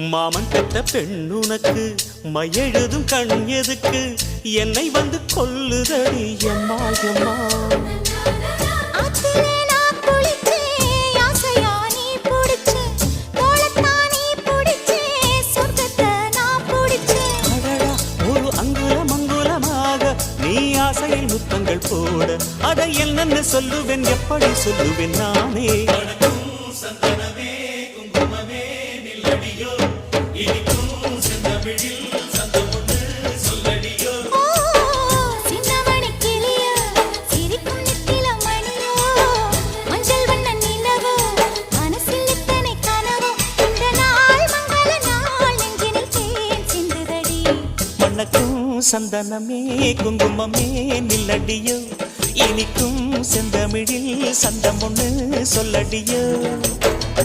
மாமன் பெற்ற பெண்ணுனக்கு மையெழுதும் கண் எதுக்கு என்னை வந்து கொல்லுதடி எம்மா எம்மா ஒரு அங்குலம் அங்குலமாக நீ ஆசையில் முத்தங்கள் போட அதை என்னன்னு சொல்லுவேன் எப்படி சொல்லுவேன் நானே சந்தனமே குங்குமமே நில்லடியோ இனிக்கும் செந்தமிழில் சந்தம் ஒண்ணு சொல்லடியோ